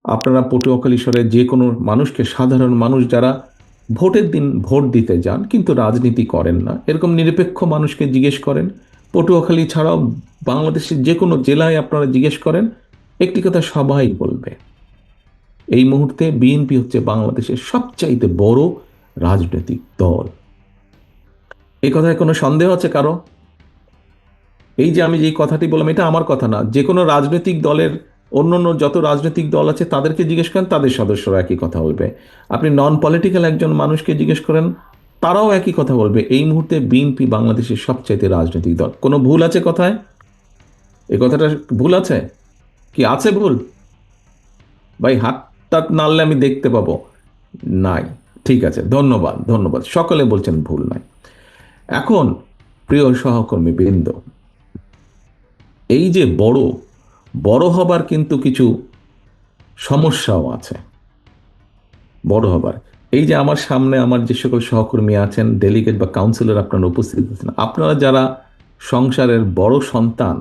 আপনারা পটুয়াখালীশ্বরে যে কোনো মানুষকে, সাধারণ মানুষ যারা ভোটের দিন ভোট দিতে যান কিন্তু রাজনীতি করেন না, এরকম নিরপেক্ষ মানুষকে জিজ্ঞেস করেন, পটুয়াখালী ছাড়াও বাংলাদেশের যে কোনো জেলায় আপনারা জিজ্ঞেস করেন, একটি কথা সবাই বলবে, এই মুহূর্তে বিএনপি হচ্ছে বাংলাদেশের সবচাইতে বড় রাজনৈতিক দল। এই কথায় কোনো সন্দেহ আছে কারো? এই যে আমি যে কথাটি বললাম, এটা আমার কথা না, যে কোনো রাজনৈতিক দলের অন্য অন্য যত রাজনৈতিক দল আছে তাদেরকে জিজ্ঞেস করেন, তাদের সদস্যরা একই কথা বলবে। আপনি নন পলিটিক্যাল একজন মানুষকে জিজ্ঞেস করেন, তারাও একই কথা বলবে, এই মুহূর্তে বিএনপি বাংলাদেশের সবচাইতে রাজনৈতিক দল। কোনো ভুল আছে কথায়? এই কথাটা ভুল আছে কি? আছে ভুল? ভাই হাত টাত নাড়লে আমি দেখতে পাবো। নাই। ঠিক আছে, ধন্যবাদ ধন্যবাদ, সকলে বলছেন ভুল নাই। এখন প্রিয় সহকর্মী বৃন্দ, এই যে বড় বড় হবার কিন্তু কিছু সমস্যাও আছে। বড় হবার, এই যে আমার সামনে আমার যে সকল সহকর্মী আছেন, ডেলিগেট বা কাউন্সিলর আপনারা উপস্থিত আছেন, আপনারা যারা সংসারের বড় সন্তান,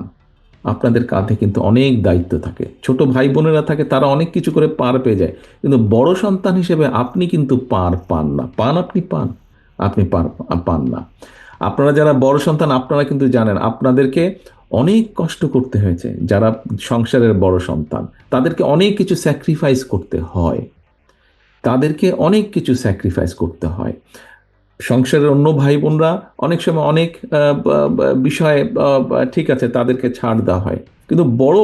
আপনাদের কাঁধে কিন্তু অনেক দায়িত্ব থাকে। ছোট ভাই বোনেরা থাকে, তারা অনেক কিছু করে পার পেয়ে যায়, কিন্তু বড় সন্তান হিসেবে আপনি কিন্তু পার পান না। পান? আপনি পান? আপনি পার পান না। আপনারা যারা বড় সন্তান, আপনারা কিন্তু জানেন আপনাদেরকে অনেক কষ্ট করতে হয়েছে। যারা সংসারের বড় সন্তান, তাদেরকে অনেক কিছু স্যাক্রিফাইস করতে হয়, তাদেরকে অনেক কিছু স্যাক্রিফাইস করতে হয়। সংসারের অন্য ভাই বোনরা অনেক সময় অনেক বিষয়ে ঠিক আছে, তাদেরকে ছাড় দেওয়া হয়, কিন্তু বড়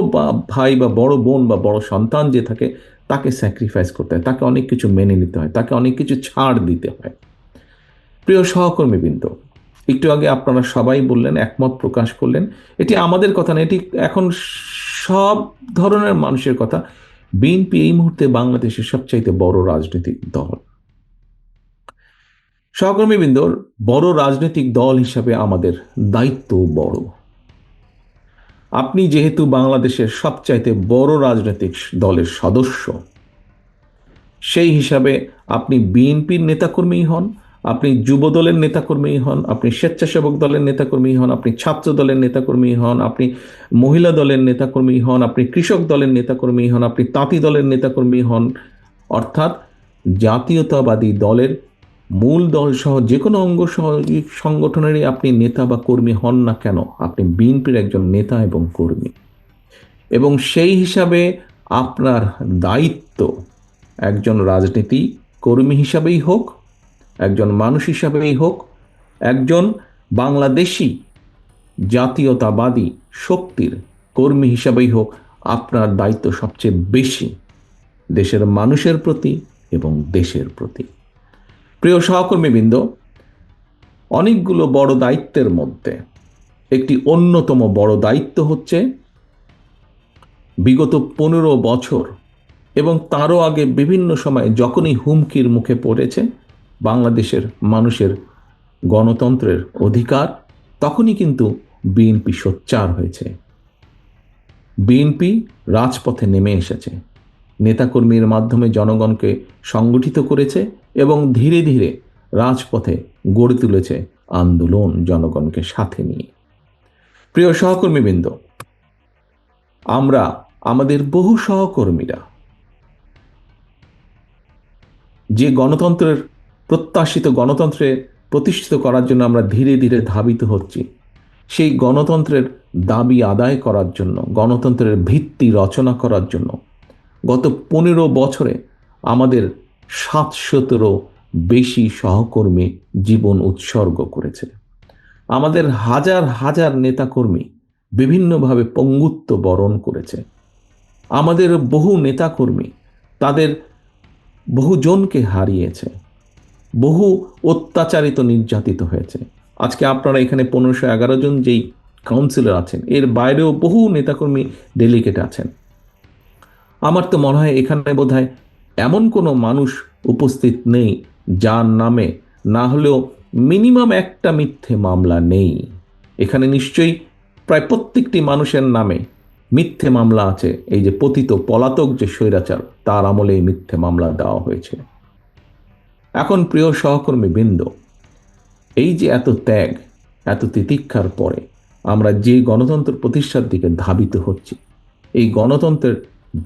ভাই বা বড় বোন বা বড় সন্তান যে থাকে, তাকে স্যাক্রিফাইস করতে হয়, তাকে অনেক কিছু মেনে নিতে হয়, তাকে অনেক কিছু ছাড় দিতে হয়। প্রিয় সহকর্মীবৃন্দ, একটু আগে আপনারা সবাই বললেন, একমত প্রকাশ করলেন, এটি আমাদের কথা না, এটি এখন সব ধরনের মানুষের কথা। বিএনপি এই মুহূর্তে বাংলাদেশের সবচাইতে বড় রাজনৈতিক দল। সহকর্মীবৃন্দর, বড় রাজনৈতিক দল হিসাবে আমাদের দায়িত্ব বড়। আপনি যেহেতু বাংলাদেশের সবচাইতে বড় রাজনৈতিক দলের সদস্য, সেই হিসাবে আপনি বিএনপির নেতাকর্মী হন, আপনি যুব দলের নেতাকর্মী হন, আপনি স্বেচ্ছাসেবক দলের নেতাকর্মী হন, আপনি ছাত্র দলের নেতাকর্মী হন, আপনি মহিলা দলের নেতাকর্মী হন, আপনি কৃষক দলের নেতাকর্মী হন, আপনি তাঁতি দলের নেতাকর্মী হন, অর্থাৎ জাতীয়তাবাদী দলের মূল দল সহ যে কোনো অঙ্গ সংগঠনেরই আপনি নেতা বা কর্মী হন না কেন, আপনি বিএনপির একজন নেতা এবং কর্মী। এবং সেই হিসাবে আপনার দায়িত্ব, একজন রাজনীতি কর্মী হিসাবেই হোক, একজন মানুষ হিসাবেই হোক, একজন বাংলাদেশি জাতীয়তাবাদী শক্তির কর্মী হিসাবেই হোক, আপনার দায়িত্ব সবচেয়ে বেশি দেশের মানুষের প্রতি এবং দেশের প্রতি। প্রিয় সহকর্মীবৃন্দ, অনেকগুলো বড় দায়িত্বের মধ্যে একটি অন্যতম বড় দায়িত্ব হচ্ছে বিগত 15 বছর এবং তারও আগে বিভিন্ন সময়ে যখনই হুমকির মুখে পড়েছে বাংলাদেশের মানুষের গণতন্ত্রের অধিকার, তখনই কিন্তু বিএনপি সোচ্চার হয়েছে। বিএনপি রাজপথে নেমে এসেছে, নেতাকর্মীর মাধ্যমে জনগণকে সংগঠিত করেছে এবং ধীরে ধীরে রাজপথে গড়ে তুলেছে আন্দোলন জনগণকে সাথে নিয়ে। প্রিয় সহকর্মীবৃন্দ, আমরা আমাদের বহু সহকর্মীরা যে গণতন্ত্রের প্রত্যাশিত গণতন্ত্রে প্রতিষ্ঠিত করার জন্য আমরা ধীরে ধীরে ধাবিত হচ্ছি, সেই গণতন্ত্রের দাবি আদায় করার জন্য, গণতন্ত্রের ভিত্তি রচনা করার জন্য গত 15 বছরে আমাদের 700-রও বেশি সহকর্মী জীবন উৎসর্গ করেছে। আমাদের হাজার হাজার নেতাকর্মী বিভিন্নভাবে পঙ্গুত্ব বরণ করেছে। আমাদের বহু নেতাকর্মী তাদের বহুজনকে হারিয়েছে, বহু অত্যাচারিত নির্যাতিত হয়েছে। আজকে আপনারা এখানে 1511 জন যেই কাউন্সিলর আছেন, এর বাইরেও বহু নেতাকর্মী ডেলিগেট আছেন। আমার তো মনে হয় এখানে বোধহয় এমন কোনো মানুষ উপস্থিত নেই যার নামে না হলেও মিনিমাম একটা মিথ্যে মামলা নেই। এখানে নিশ্চয়ই প্রায় প্রত্যেকটি মানুষের নামে মিথ্যে মামলা আছে। এই যে পতিত পলাতক যে স্বৈরাচার, তার আমলে এই মিথ্যে মামলা দেওয়া হয়েছে। এখন প্রিয় সহকর্মী বৃন্দ, এই যে এত ত্যাগ, এত তিতিক্ষার পরে আমরা যে গণতন্ত্র প্রতিষ্ঠার দিকে ধাবিত হচ্ছি, এই গণতন্ত্রের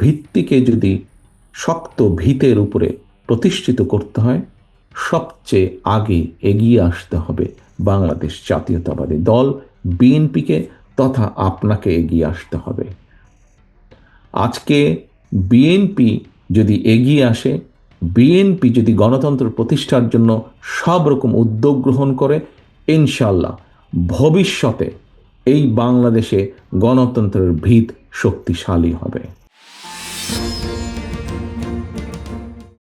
ভিত্তিকে যদি শক্ত ভিতের উপরে প্রতিষ্ঠিত করতে হয়, সবচেয়ে আগে এগিয়ে আসতে হবে বাংলাদেশ জাতীয়তাবাদী দল বিএনপিকে, তথা আপনাকে এগিয়ে আসতে হবে। আজকে বিএনপি যদি এগিয়ে আসে, বিএনপি যদি গণতন্ত্র প্রতিষ্ঠার জন্য সব রকম উদ্যোগ গ্রহণ করে, ইনশাল্লাহ ভবিষ্যতে এই বাংলাদেশে গণতন্ত্রের ভিত শক্তিশালী হবে।